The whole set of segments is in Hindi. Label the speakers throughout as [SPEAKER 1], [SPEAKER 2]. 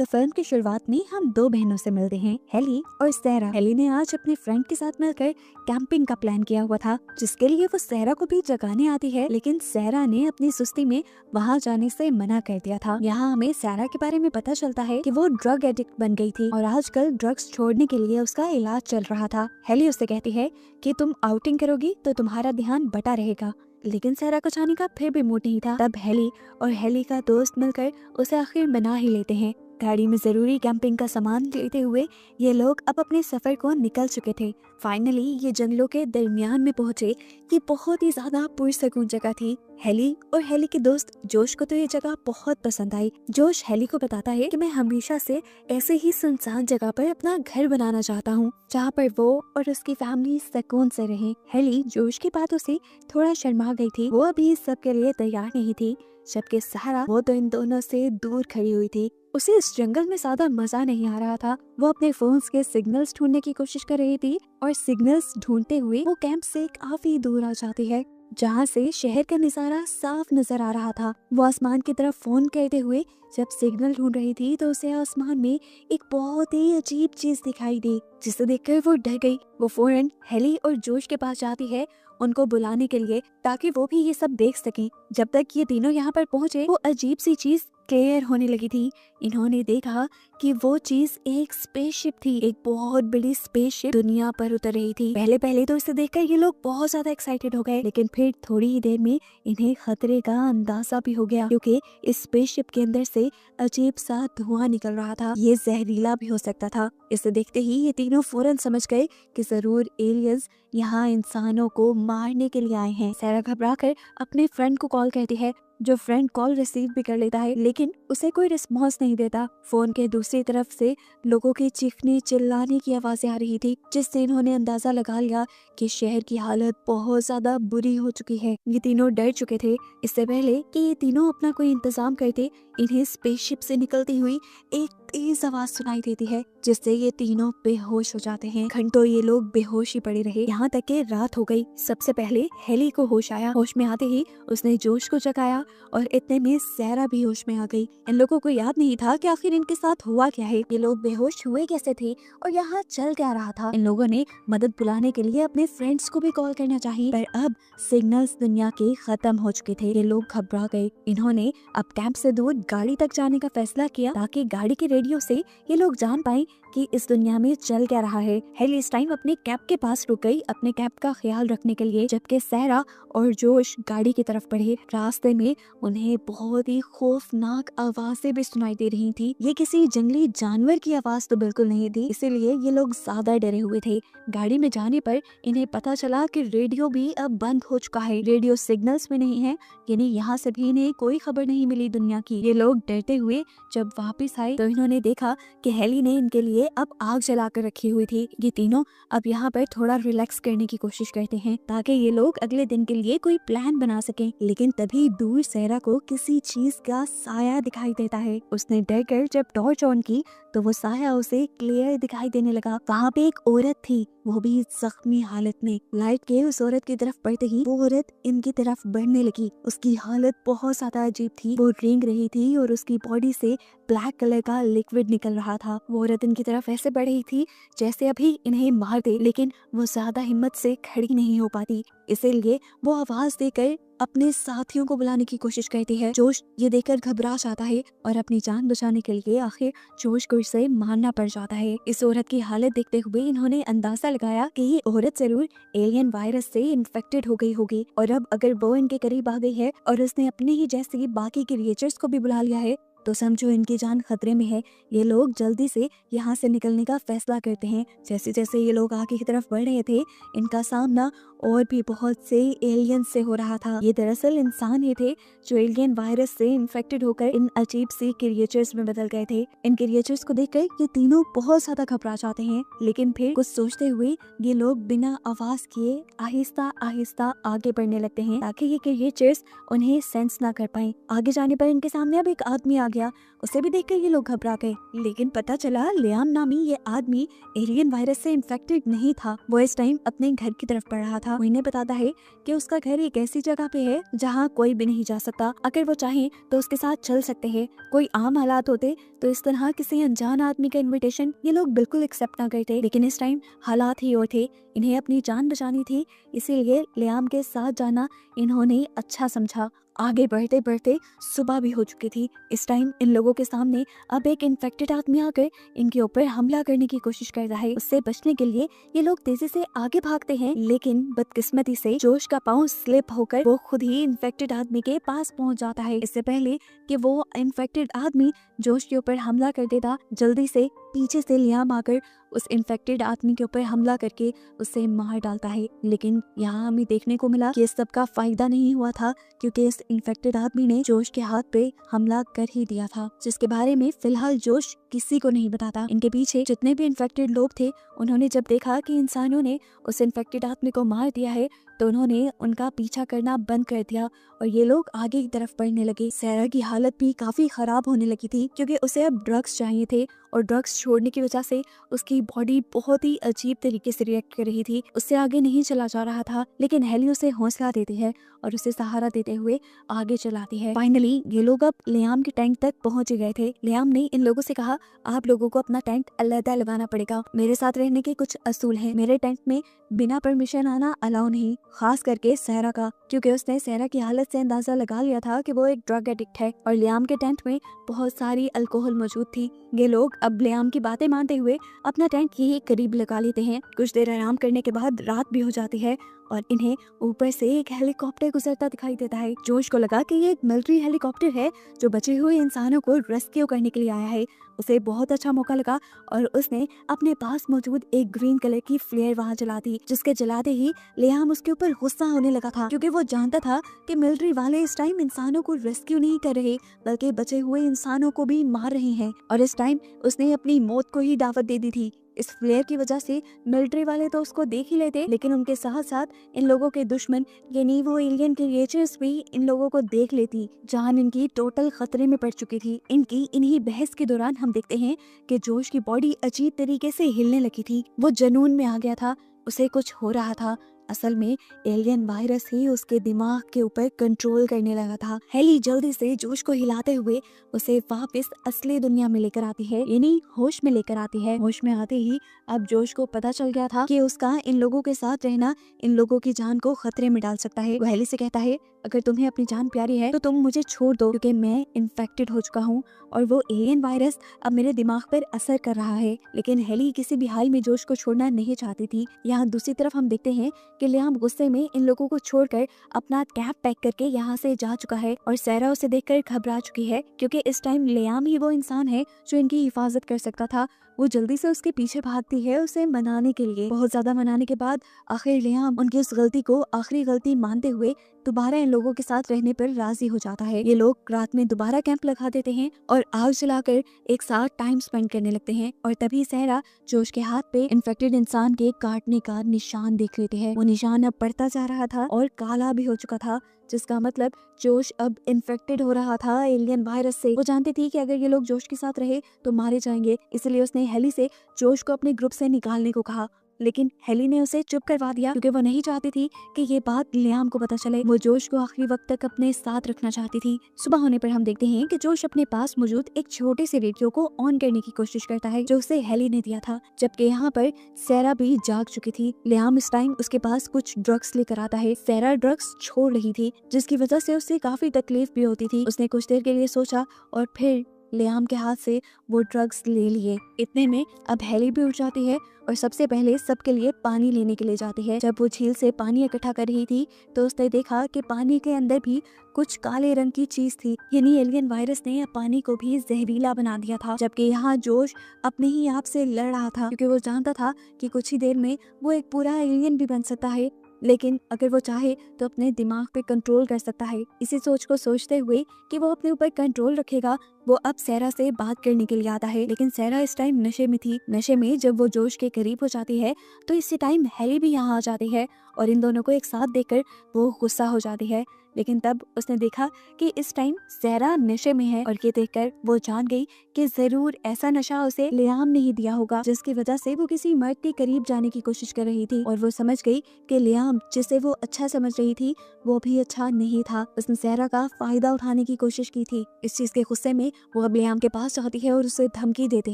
[SPEAKER 1] तो फिल्म की शुरुआत में हम दो बहनों से मिलते हैं, हेली और सैरा। हेली ने आज अपने फ्रेंड के साथ मिलकर कैंपिंग का प्लान किया हुआ था, जिसके लिए वो सैरा को भी जगाने आती है, लेकिन सैरा ने अपनी सुस्ती में वहाँ जाने से मना कर दिया था। यहाँ हमें सैरा के बारे में पता चलता है कि वो ड्रग एडिक्ट बन गई थी और आजकल ड्रग्स छोड़ने के लिए उसका इलाज चल रहा था। हेली उससे कहती है कि तुम आउटिंग करोगी तो तुम्हारा ध्यान बटा रहेगा, लेकिन सैरा को जाने का फिर भी मूड नहीं था। तब हेली और हेली का दोस्त मिलकर उसे आखिर मना ही लेते हैं। गाड़ी में जरूरी कैंपिंग का सामान लेते हुए ये लोग अब अपने सफर को निकल चुके थे। फाइनली ये जंगलों के दरमियान में पहुंचे। ये बहुत ही ज्यादा पुरसकून जगह थी। हेली और हेली के दोस्त जोश को तो ये जगह बहुत पसंद आई। जोश हेली को बताता है कि मैं हमेशा से ऐसे ही सुनसान जगह पर अपना घर बनाना चाहता हूँ, जहाँ पर वो और उसकी फैमिली सुकून से रहे। हेली जोश की बातों से थोड़ा शर्मा गई थी। वो अभी इस सब के लिए तैयार नहीं थी, जबकि सहारा वो तो इन दोनों से दूर खड़ी हुई थी। उसे इस जंगल में ज्यादा मजा नहीं आ रहा था। वो अपने फोन्स के सिग्नल्स ढूंढने की कोशिश कर रही थी और सिग्नल्स ढूंढते हुए वो कैंप से काफी दूर आ जाती है, जहाँ से शहर का नजारा साफ नजर आ रहा था। वो आसमान की तरफ फोन करते हुए जब सिग्नल ढूंढ रही थी तो उसे आसमान में एक बहुत ही अजीब चीज दिखाई दी, जिसे देखकर वो डर गई। वो फौरन हेली और जोश के पास जाती है उनको बुलाने के लिए, ताकि वो भी ये सब देख सकें। जब तक ये तीनों यहाँ पर पहुँचे वो अजीब सी चीज क्लियर होने लगी थी। इन्होंने देखा कि वो चीज एक स्पेसशिप थी। एक बहुत बड़ी स्पेसशिप दुनिया पर उतर रही थी। पहले तो इसे देखकर ये लोग बहुत ज्यादा एक्साइटेड हो गए, लेकिन फिर थोड़ी ही देर में इन्हें खतरे का अंदाजा भी हो गया, क्योंकि इस स्पेसशिप के अंदर से अजीब सा धुआं निकल रहा था। ये जहरीला भी हो सकता था। इसे देखते ही ये तीनों फौरन समझ गए कि जरूर एलियंस यहाँ इंसानों को मारने के लिए आए हैं। सैरा घबराकर अपने फ्रेंड को कॉल करती है, जो फ्रेंड कॉल रिसीव भी कर लेता है, लेकिन उसे कोई रिस्पॉन्स नहीं देता। फोन के दूसरी तरफ से लोगों के चीखने चिल्लाने की आवाजें आ रही थी, जिससे इन्होंने अंदाजा लगा लिया कि शहर की हालत बहुत ज्यादा बुरी हो चुकी है। ये तीनों डर चुके थे। इससे पहले कि ये तीनों अपना कोई इंतजाम करते, इन्हें स्पेसशिप से निकलती हुई एक तेज आवाज सुनाई देती है, जिससे ये तीनों बेहोश हो जाते हैं। घंटों ये लोग बेहोश ही पड़े रहे, यहाँ तक कि रात हो गई। सबसे पहले हेली को होश आया। होश में आते ही उसने जोश को जगाया और इतने में सैरा भी होश में आ गई। इन लोगों को याद नहीं था कि आखिर इनके साथ हुआ क्या है, ये लोग बेहोश हुए कैसे थे और यहाँ चल क्या रहा था। इन लोगों ने मदद बुलाने के लिए अपने फ्रेंड्स को भी कॉल करना चाहिए, पर अब सिग्नल्स दुनिया के खत्म हो चुके थे। ये लोग घबरा गए। इन्होंने अब कैंप से दूर गाड़ी तक जाने का फैसला किया, ताकि गाड़ी के रेडियो से ये लोग जान पाए कि इस दुनिया में चल क्या रहा है। हेली इस टाइम अपने कैंप के पास रुक गई, अपने कैंप का ख्याल रखने के लिए, जबकि सैरा और जोश गाड़ी की तरफ बढ़े। रास्ते में उन्हें बहुत ही खौफनाक आवाजें भी सुनाई दे रही थी। ये किसी जंगली जानवर की आवाज तो बिल्कुल नहीं थी, इसीलिए ये लोग ज्यादा डरे हुए थे। गाड़ी में जाने पर इन्हें पता चला कि रेडियो भी अब बंद हो चुका है। रेडियो सिग्नल्स में नहीं है, यानी यहाँ से भी इन्हें कोई खबर नहीं मिली दुनिया की। ये लोग डरते हुए जब वापस आए तो इन्होंने देखा कि हेली ने इनके लिए अब आग जलाकर रखी हुई थी। ये तीनों अब यहाँ पर थोड़ा रिलैक्स करने की कोशिश करते हैं, ताकि ये लोग अगले दिन के लिए कोई प्लान बना सकें। लेकिन तभी दूर सैरा को किसी चीज का साया दिखाई देता है। उसने डर कर जब टॉर्च ऑन की तो वो साया उसे क्लियर दिखाई देने लगा। वहाँ पे एक औरत थी, वो भी जख्मी हालत में। लाइट के उस औरत की तरफ पड़ते ही वो औरत इनकी तरफ बढ़ने लगी। उसकी हालत बहुत ज्यादा अजीब थी। वो रेंग रही थी और उसकी बॉडी से ब्लैक कलर का लिक्विड निकल रहा था। वो औरत इनकी तरफ ऐसे बढ़ रही थी जैसे अभी इन्हें मार दे, लेकिन वो ज्यादा हिम्मत से खड़ी नहीं हो पाती। इसीलिए वो आवाज देकर अपने साथियों को बुलाने की कोशिश करती है। जोश ये देखकर घबरा जाता है और अपनी जान बचाने के लिए आखिर जोश को इसे मारना पड़ जाता है। इस औरत की हालत देखते हुए इन्होंने अंदाजा लगाया कि ये औरत जरूर एलियन वायरस से इन्फेक्टेड हो गई होगी, और अब अगर वो इनके करीब आ गई है और उसने अपने ही जैसे बाकी क्रिएचर्स को भी बुला लिया है, तो समझो इनकी जान खतरे में है। ये लोग जल्दी से यहाँ से निकलने का फैसला करते हैं। जैसे जैसे ये लोग आगे की तरफ बढ़ रहे थे, इनका सामना और भी बहुत से एलियन से हो रहा था। ये दरअसल इंसान ही थे जो एलियन वायरस से इन्फेक्टेड होकर इन अजीब सी क्रिएचर्स में बदल गए थे। इन क्रिएचर्स को देखकर ये तीनों बहुत ज्यादा घबरा जाते हैं, लेकिन फिर कुछ सोचते हुए ये लोग बिना आवाज किए आहिस्ता आहिस्ता आगे बढ़ने लगते हैं, ताकि ये क्रिएचर्स उन्हें सेंस ना कर पाए। आगे जाने पर इनके सामने अब एक आदमी आ गया। उसे भी देखकर ये लोग घबरा गए, लेकिन पता चला लियाम नामी ये आदमी एलियन वायरस से इन्फेक्टेड नहीं था। वो इस टाइम अपने घर की तरफ बढ़ रहा था। था। वो इन्हें बताता है कि उसका घर एक ऐसी जगह पे है जहाँ कोई भी नहीं जा सकता, अगर वो चाहे तो उसके साथ चल सकते हैं। कोई आम हालात होते तो इस तरह किसी अनजान आदमी का इनविटेशन ये लोग बिल्कुल एक्सेप्ट ना करते, लेकिन इस टाइम हालात ही और थे। इन्हें अपनी जान बचानी थी, इसीलिए लियाम के साथ जाना इन्होंने अच्छा समझा। आगे बढ़ते बढ़ते सुबह भी हो चुकी थी। इस टाइम इन लोगों के सामने अब एक इन्फेक्टेड आदमी आकर इनके ऊपर हमला करने की कोशिश करता है। उससे बचने के लिए ये लोग तेजी से आगे भागते हैं, लेकिन बदकिस्मती से जोश का पाँव स्लिप होकर वो खुद ही इन्फेक्टेड आदमी के पास पहुंच जाता है। इससे पहले कि वो इन्फेक्टेड आदमी जोश के ऊपर हमला कर देता, जल्दी से पीछे से लियाम आकर उस इन्फेक्टेड आदमी के ऊपर हमला करके उसे मार डालता है। लेकिन यहाँ हमें देखने को मिला कि इस सब का फायदा नहीं हुआ था, क्योंकि इस इन्फेक्टेड आदमी ने जोश के हाथ पे हमला कर ही दिया था, जिसके बारे में फिलहाल जोश किसी को नहीं बताता। इनके पीछे जितने भी इन्फेक्टेड लोग थे, उन्होंने जब देखा कि इंसानों ने उस इन्फेक्टेड आदमी को मार दिया है तो उन्होंने उनका पीछा करना बंद कर दिया और ये लोग आगे की तरफ बढ़ने लगे। सैरा की हालत भी काफी खराब होने लगी थी, क्योंकि उसे अब ड्रग्स चाहिए थे और ड्रग्स छोड़ने की वजह से उसकी बॉडी बहुत ही अजीब तरीके से रिएक्ट कर रही थी। उससे आगे नहीं चला जा रहा था, लेकिन हेली उसे हौसला देती है और उसे सहारा देते हुए आगे चलाती है। फाइनली ये लोग अब लियाम के टैंक तक पहुंच गए थे। लियाम ने इन लोगों से कहा, आप लोगों को अपना टेंट अलग लगाना पड़ेगा, मेरे साथ रहने के कुछ असूल हैं। मेरे टेंट में बिना परमिशन आना अलाउ नहीं, खास करके सहरा का, क्योंकि उसने सहरा की हालत से अंदाजा लगा लिया था कि वो एक ड्रग एडिक्ट है और लियाम के टेंट में बहुत सारी अल्कोहल मौजूद थी। ये लोग अब लियाम की बातें मानते हुए अपना टेंट यही करीब लगा लेते हैं। कुछ देर आराम करने के बाद रात भी हो जाती है और इन्हें ऊपर से एक हेलीकॉप्टर गुजरता दिखाई देता है। जोश को लगा कि ये एक मिलिट्री हेलीकॉप्टर है जो बचे हुए इंसानों को रेस्क्यू करने के लिए आया है। उसे बहुत अच्छा मौका लगा और उसने अपने पास मौजूद एक ग्रीन कलर की फ्लेयर वहां जला दी, जिसके जलाते ही लियाम उसके ऊपर गुस्सा होने लगा था, क्योंकि वो जानता था कि मिलिट्री वाले इस टाइम इंसानों को रेस्क्यू नहीं कर रहे, बल्कि बचे हुए इंसानों को भी मार रहे हैं। और इस टाइम उसने अपनी मौत को ही दावत दे दी थी। इस फ्लेयर की वजह से मिलिट्री वाले तो उसको देख ही लेते, लेकिन उनके साथ साथ इन लोगों के दुश्मन यानी वो एलियन क्रिएचर्स भी इन लोगों को देख लेती। जान इनकी टोटल खतरे में पड़ चुकी थी। इनकी इन्हीं बहस के दौरान हम देखते हैं कि जोश की बॉडी अजीब तरीके से हिलने लगी थी। वो जुनून में आ गया था, उसे कुछ हो रहा था। असल में एलियन वायरस ही उसके दिमाग के ऊपर कंट्रोल करने लगा था। हेली जल्दी से जोश को हिलाते हुए उसे वापस असली दुनिया में लेकर आती है, यानी होश में लेकर आती है। होश में आते ही अब जोश को पता चल गया था कि उसका इन लोगों के साथ रहना इन लोगों की जान को खतरे में डाल सकता है। वो हेली से कहता है, अगर तुम्हें अपनी जान प्यारी है तो तुम मुझे छोड़ दो, क्योंकि मैं इन्फेक्टेड हो चुका हूँ और वो एलियन वायरस अब मेरे दिमाग पर असर कर रहा है। लेकिन हेली किसी भी हाल में जोश को छोड़ना नहीं चाहती थी। यहाँ दूसरी तरफ हम देखते हैं कि लियाम गुस्से में इन लोगों को छोड़कर अपना कैब पैक करके यहाँ से जा चुका है और सैरा उसे देखकर घबरा चुकी है, क्योंकि इस टाइम लियाम ही वो इंसान है जो इनकी हिफाजत कर सकता था। वो जल्दी से उसके पीछे भागती है उसे मनाने के लिए। बहुत ज्यादा मनाने के बाद आखिर लियाम उनकी उस गलती को आखिरी गलती मानते हुए दोबारा इन लोगों के साथ रहने पर राजी हो जाता है। ये लोग रात में दोबारा कैंप लगा देते हैं और आग जलाकर एक साथ टाइम स्पेंड करने लगते हैं। और तभी सहरा जोश के हाथ पे इन्फेक्टेड इंसान के काटने का निशान देख लेते हैं। वो निशान अब बढ़ता जा रहा था और काला भी हो चुका था, जिसका मतलब जोश अब इन्फेक्टेड हो रहा था एलियन वायरस से। वो जानती थी कि अगर ये लोग जोश के साथ रहे तो मारे जाएंगे, इसलिए उसने हेली से जोश को अपने ग्रुप से निकालने को कहा। लेकिन हेली ने उसे चुप करवा दिया, क्योंकि वो नहीं चाहती थी कि ये बात लियाम को पता चले। वो जोश को आखिरी वक्त तक अपने साथ रखना चाहती थी। सुबह होने पर हम देखते हैं कि जोश अपने पास मौजूद एक छोटे से रेडियो को ऑन करने की कोशिश करता है, जो उसे हेली ने दिया था, जबकि यहाँ पर सैरा भी जाग चुकी थी। लियाम इस टाइम उसके पास कुछ ड्रग्स लेकर आता है। सैरा ड्रग्स छोड़ रही थी, जिसकी वजह से उसे काफी तकलीफ भी होती थी। उसने कुछ देर के लिए सोचा और फिर लियाम के हाथ से वो ड्रग्स ले लिए। इतने में अब हेली भी उठ जाती है और सबसे पहले सबके लिए पानी लेने के लिए जाती है। जब वो झील से पानी इकट्ठा कर रही थी तो उसने देखा कि पानी के अंदर भी कुछ काले रंग की चीज थी, यानी एलियन वायरस ने पानी को भी जहरीला बना दिया था। जबकि यहाँ जोश अपने ही आप से लड़ रहा था, क्योंकि वो जानता था कि कुछ ही देर में वो एक पूरा एलियन भी बन सकता है, लेकिन अगर वो चाहे तो अपने दिमाग पे कंट्रोल कर सकता है। इसी सोच को सोचते हुए कि वो अपने ऊपर कंट्रोल रखेगा, वो अब सैरा से बात करने के लिए आता है। लेकिन सैरा इस टाइम नशे में थी। नशे में जब वो जोश के करीब हो जाती है तो इसी टाइम हेली भी यहाँ आ जाती है और इन दोनों को एक साथ देखकर वो गुस्सा हो जाती है। लेकिन तब उसने देखा कि इस टाइम सहरा नशे में है और ये देखकर वो जान गई कि जरूर ऐसा नशा उसे लियाम ने ही दिया होगा, जिसकी वजह से वो किसी मर्द के करीब जाने की कोशिश कर रही थी। और वो समझ गई कि लियाम जिसे वो अच्छा समझ रही थी वो भी अच्छा नहीं था, उसने सहरा का फायदा उठाने की कोशिश की थी। इस चीज के गुस्से में वो अब लियाम के पास जाती है और उसे धमकी देती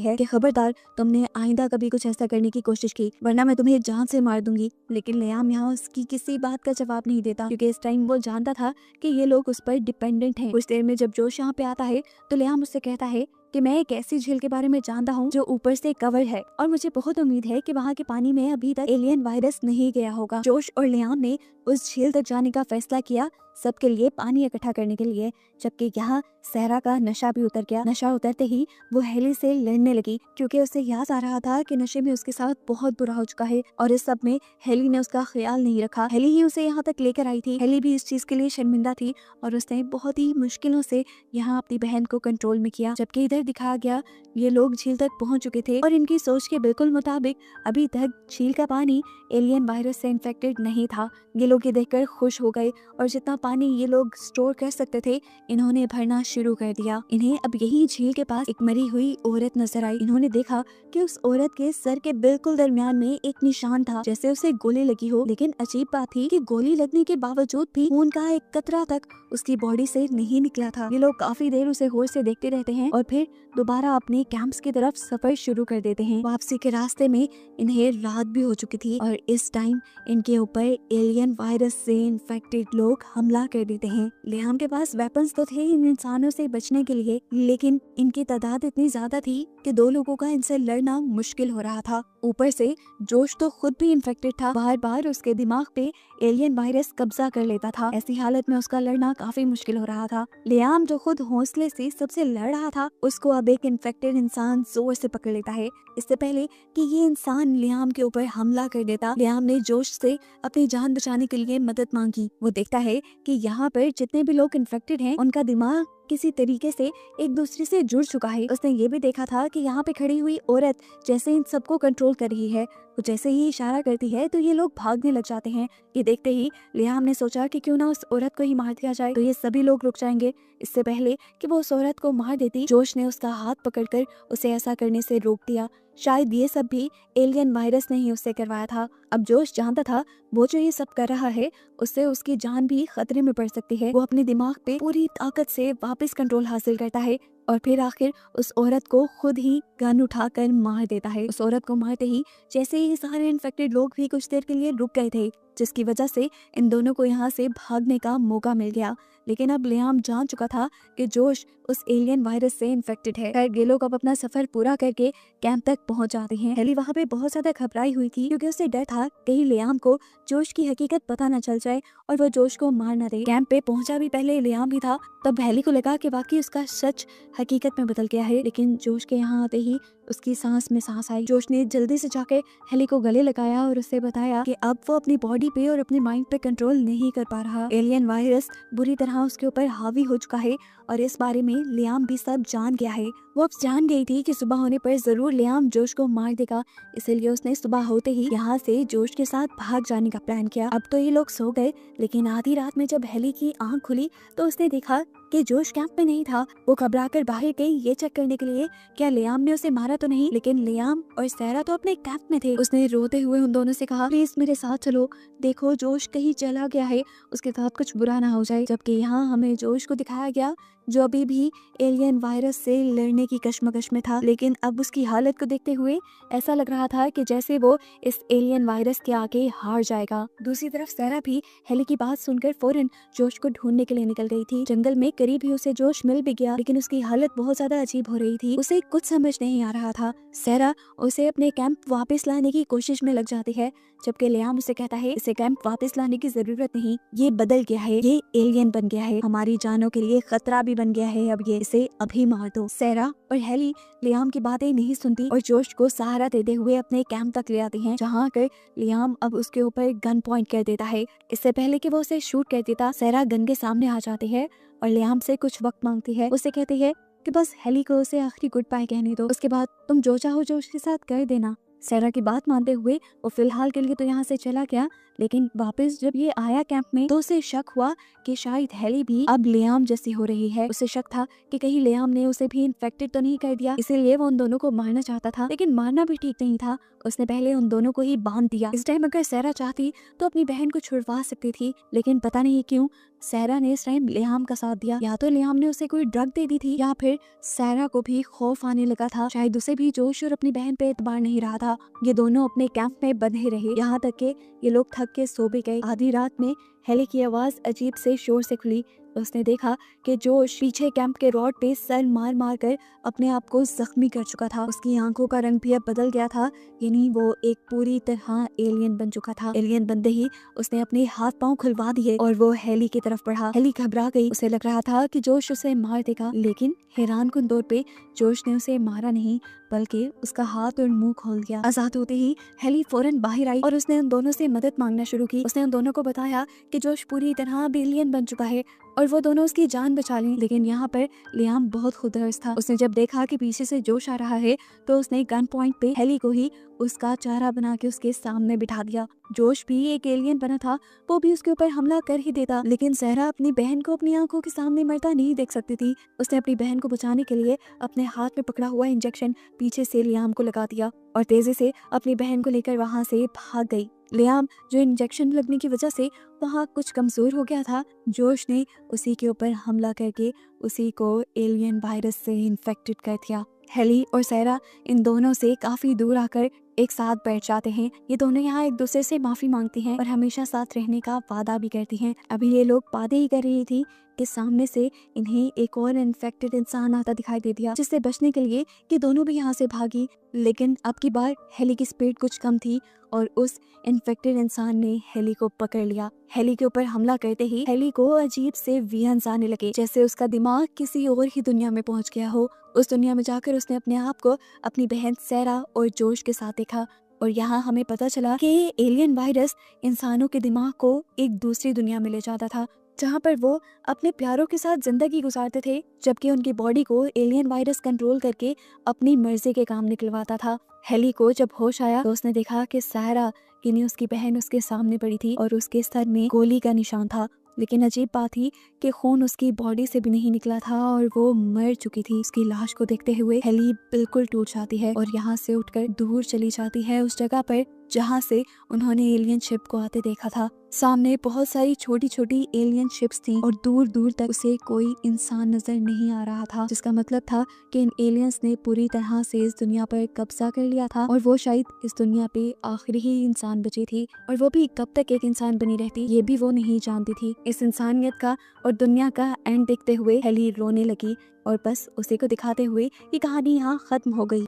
[SPEAKER 1] है कि खबरदार, तुमने आइंदा कभी कुछ ऐसा करने की कोशिश की वरना मैं तुम्हें जान से मार दूंगी। लेकिन लियाम यहाँ उसकी किसी बात का जवाब नहीं देता, क्योंकि इस टाइम वो जानता था कि ये लोग उस पर डिपेंडेंट हैं। कुछ देर में जब जोश यहाँ पे आता है तो लियाम उससे कहता है कि मैं एक ऐसी झील के बारे में जानता हूँ जो ऊपर से कवर है और मुझे बहुत उम्मीद है कि वहाँ के पानी में अभी तक एलियन वायरस नहीं गया होगा। जोश और लियाम ने उस झील तक जाने का फैसला किया सबके लिए पानी इकट्ठा करने के लिए, जबकि यहाँ सहरा का नशा भी उतर गया। नशा उतरते ही वो हेली से लड़ने लगी, क्योंकि उसे याद आ रहा था कि नशे में उसके साथ बहुत बुरा हो चुका है और इस सब में हेली ने उसका ख्याल नहीं रखा। हेली ही उसे यहाँ तक लेकर आई थी। हेली भी इस चीज के लिए शर्मिंदा थी और उसने बहुत ही मुश्किलों से यहाँ अपनी बहन को कंट्रोल में किया। जबकि इधर दिखाया गया ये लोग झील तक पहुंच चुके थे और इनकी सोच के बिल्कुल मुताबिक अभी तक झील का पानी एलियन वायरस से इन्फेक्टेड नहीं था। ये लोग ये देखकर खुश हो गए और जितना पानी ये लोग स्टोर कर सकते थे इन्होंने भरना शुरू कर दिया। इन्हें अब यही झील के पास एक मरी हुई औरत नजर आई। इन्होंने देखा कि उस औरत के सर के बिल्कुल दरमियान में एक निशान था, जैसे उसे गोली लगी हो। लेकिन अजीब बात थी कि गोली लगने के बावजूद भी खून का एक कतरा तक उसकी बॉडी से नहीं निकला था। ये लोग काफी देर उसे गौर से देखते रहते हैं और फिर दोबारा अपने कैंप्स की तरफ सफर शुरू कर देते हैं। वापसी के रास्ते में इन्हें रात भी हो चुकी थी और इस टाइम इनके ऊपर एलियन वायरस से इन्फेक्टेड लोग हमला कर देते हैं। लियाम के पास वेपन्स तो थे इन इंसानों से बचने के लिए, लेकिन इनकी तादाद इतनी ज्यादा थी कि दो लोगों का इनसे लड़ना मुश्किल हो रहा था। ऊपर से जोश तो खुद भी इन्फेक्टेड था, बार बार उसके दिमाग पे एलियन वायरस कब्जा कर लेता था। ऐसी हालत में उसका लड़ना काफी मुश्किल हो रहा था। लियाम जो खुद हौसले से सबसे लड़ रहा था उसको अब एक इन्फेक्टेड इंसान जोर से पकड़ लेता है। इससे पहले कि ये इंसान लियाम के ऊपर हमला कर देता, लियाम ने जोश से अपनी जान बचाने के लिए मदद मांगी। वो देखता है कि यहाँ पर जितने भी लोग इन्फेक्टेड हैं उनका दिमाग किसी तरीके से एक दूसरे से जुड़ चुका है। उसने ये भी देखा था कि यहाँ पे खड़ी हुई औरत जैसे इन सबको कंट्रोल कर रही है, वो जैसे ही इशारा करती है तो ये लोग भागने लग जाते हैं। ये देखते ही लियाम ने सोचा कि क्यों ना उस औरत को ही मार दिया जाए, तो ये सभी लोग रुक जाएंगे। इससे पहले कि वो उस औरत को मार देती, जोश ने उसका हाथ पकड़कर उसे ऐसा करने से रोक दिया। शायद ये सब भी एलियन वायरस ने ही उससे करवाया था। अब जोश जानता था वो जो ये सब कर रहा है उससे उसकी जान भी खतरे में पड़ सकती है। वो अपने दिमाग पे पूरी ताकत से वापस कंट्रोल हासिल करता है और फिर आखिर उस औरत को खुद ही गन उठाकर मार देता है। उस औरत को मारते ही जैसे ही सारे इन्फेक्टेड लोग भी कुछ देर के लिए रुक गए थे, जिसकी वजह से इन दोनों को यहाँ से भागने का मौका मिल गया। लेकिन अब लियाम जान चुका था कि जोश उस एलियन वायरस से इन्फेक्टेड है। खैर ये लोग अब अपना सफर पूरा करके कैंप तक पहुंच जाते हैं। हेली वहाँ पे बहुत ज्यादा घबराई हुई थी, क्योंकि उसे डर था कहीं लियाम को जोश की हकीकत पता न चल जाए और वो जोश को मार न दे। कैंप पे पहुंचा भी पहले लियाम ही था, तब हेली को लगा कि वाकई उसका सच हकीकत में बदल गया है। लेकिन जोश के यहाँ आते ही उसकी सांस में सांस आई। जोश ने जल्दी से जाकर हेली को गले लगाया और उससे बताया कि अब वो अपनी बॉडी पे और अपने माइंड पे कंट्रोल नहीं कर पा रहा। एलियन वायरस बुरी तरह उसके ऊपर हावी हो चुका है और इस बारे में लियाम भी सब जान गया है। वो अब जान गई थी कि सुबह होने पर जरूर लियाम जोश को मार देगा, इसीलिए उसने सुबह होते ही यहाँ से जोश के साथ भाग जाने का प्लान किया। अब तो ये लोग सो गए, लेकिन आधी रात में जब हेली की आंख खुली तो उसने देखा कि जोश कैंप में नहीं था। वो घबराकर बाहर गई ये चेक करने के लिए क्या लियाम ने उसे मारा तो नहीं, लेकिन लियाम और सहरा तो अपने कैंप में थे। उसने रोते हुए उन दोनों से कहा, प्लीज मेरे साथ चलो, देखो जोश कहीं चला गया है, उसके साथ कुछ बुरा ना हो जाए। जबकि यहाँ हमें जोश को दिखाया गया जो अभी भी एलियन वायरस से लड़ने की कश्मकश में था, लेकिन अब उसकी हालत को देखते हुए ऐसा लग रहा था कि जैसे वो इस एलियन वायरस के आगे हार जाएगा। दूसरी तरफ सहरा भी हेली की बात सुनकर फौरन जोश को ढूंढने के लिए निकल गई थी। जंगल में करीब ही उसे जोश मिल भी गया, लेकिन उसकी हालत बहुत ज्यादा अजीब हो रही थी, उसे कुछ समझ नहीं आ रहा था। सहरा उसे अपने कैंप वापस लाने की कोशिश में लग जाती है, जबकि लियाम उसे कहता है इसे कैंप वापस लाने की जरूरत नहीं, ये बदल गया है, ये एलियन बन गया है, हमारी जानों के लिए खतरा भी बन गया है, अब ये इसे अभी मार दो। सहरा और हेली लियाम की बातें नहीं सुनती और जोश को सहारा देते हुए अपने कैंप तक ले आती हैं, जहाँ कर लियाम अब उसके ऊपर गन पॉइंट कर देता है। इससे पहले कि वो उसे शूट कर देता, सहरा गन के सामने आ जाती है और लियाम से कुछ वक्त मांगती है। उसे कहती है कि बस हेली को उसे आखिरी गुड बाय कहने दो, उसके बाद तुम जो चाहो जो उसके साथ कर देना। सहरा की बात मानते हुए वो फिलहाल के लिए तो यहाँ से चला गया, लेकिन वापस जब ये आया कैंप में तो उसे शक हुआ कि शायद हेली भी अब लियाम जैसी हो रही है। उसे शक था कि कहीं लियाम ने उसे भी इन्फेक्टेड तो नहीं कर दिया, इसीलिए वो उन दोनों को मारना चाहता था, लेकिन मारना भी ठीक नहीं था। उसने पहले उन दोनों को ही बांध दिया। इस टाइम अगर सैरा चाहती तो अपनी बहन को छुड़वा सकती थी, लेकिन पता नहीं क्यों सैरा ने इस टाइम लियाम का साथ दिया। या तो लियाम ने उसे कोई ड्रग दे दी थी या फिर सैरा को भी खौफ आने लगा था, शायद उसे भी जोश और अपनी बहन पे एतबार नहीं रहा था। ये दोनों अपने कैंप में बंधे रहे, यहाँ तक के ये लोग थक के सो भी गए। आधी रात में हेली की आवाज अजीब से शोर से खुली। उसने देखा कि जोश पीछे कैंप के रॉड पे सर मार मार कर अपने आप को जख्मी कर चुका था। उसकी आंखों का रंग भी अब बदल गया था, यानी वो एक पूरी तरह एलियन बन चुका था। एलियन बनते ही उसने अपने हाथ पांव खुलवा दिए और वो हेली की तरफ बढ़ा। हेली घबरा गई, उसे लग रहा था कि जोश उसे मार देगा, लेकिन हैरान कुन तौर पे जोश ने उसे मारा नहीं, बल्कि उसका हाथ और मुंह खोल दिया। आजाद होते ही हेली फौरन बाहर आई और उसने उन दोनों से मदद मांगना शुरू की। उसने उन दोनों को बताया कि जोश पूरी तरह एलियन बन चुका है और वो दोनों उसकी जान बचा ली। लेकिन यहाँ पर लियाम बहुत खुदगर्ज था। उसने जब देखा कि पीछे से जोश आ रहा है तो उसने गन पॉइंट पे हेली को ही उसका चारा बना के उसके सामने बिठा दिया। जोश भी एक एलियन बना था, वो भी उसके ऊपर हमला कर ही देता, लेकिन सहरा अपनी बहन को अपनी आंखों के सामने मरता नहीं देख सकती थी। उसने अपनी बहन को बचाने के लिए अपने हाथ में पकड़ा हुआ इंजेक्शन पीछे से लियाम को लगा दिया और तेजी से अपनी बहन को लेकर वहां से भाग गई। लियाम, जो इंजेक्शन लगने की वजह से वहाँ कुछ कमजोर हो गया था, जोश ने उसी के ऊपर हमला करके उसी को एलियन वायरस से इन्फेक्टेड कर दिया। हेली और सैरा इन दोनों से काफी दूर आकर एक साथ बैठ जाते हैं। ये दोनों यहाँ एक दूसरे से माफी मांगती हैं और हमेशा साथ रहने का वादा भी करती हैं। अभी ये लोग बातें ही कर रही थी कि सामने से इन्हें एक और इन्फेक्टेड इंसान आता दिखाई दे दिया, जिससे बचने के लिए ये दोनों भी यहाँ से भागी। लेकिन अब की बार हेली की स्पीड कुछ कम थी और उस इन्फेक्टेड इंसान ने हेली को पकड़ लिया। हेली के ऊपर हमला करते ही हेली को अजीब से विजन्स आने लगे, जैसे उसका दिमाग किसी और ही दुनिया में पहुंच गया हो। उस दुनिया में जाकर उसने अपने आप को अपनी बहन सैरा और जोश के साथ देखा और यहाँ हमें पता चला कि एलियन वायरस इंसानों के दिमाग को एक दूसरी दुनिया में ले जाता था, जहाँ पर वो अपने प्यारों के साथ जिंदगी गुजारते थे, जबकि उनकी बॉडी को एलियन वायरस कंट्रोल करके अपनी मर्जी के काम निकलवाता था। हेली को जब होश आया तो उसने देखा कि सैरा यानी उसकी बहन उसके सामने पड़ी थी और उसके सर में गोली का निशान था, लेकिन अजीब बात थी कि खून उसकी बॉडी से भी नहीं निकला था और वो मर चुकी थी। उसकी लाश को देखते हुए हेली बिल्कुल टूट जाती है और यहाँ से उठकर दूर चली जाती है उस जगह पर जहाँ से उन्होंने एलियन शिप को आते देखा था। सामने बहुत सारी छोटी छोटी एलियन शिप्स थी और दूर दूर तक उसे कोई इंसान नजर नहीं आ रहा था, जिसका मतलब था कि इन एलियंस ने पूरी तरह से इस दुनिया पर कब्जा कर लिया था और वो शायद इस दुनिया पे आखिरी ही इंसान बची थी और वो भी कब तक एक इंसान बनी रहती ये भी वो नहीं जानती थी। इस इंसानियत का और दुनिया का एंड देखते हुए हेली रोने लगी और बस उसी को दिखाते हुए ये कहानी यहाँ खत्म हो गई।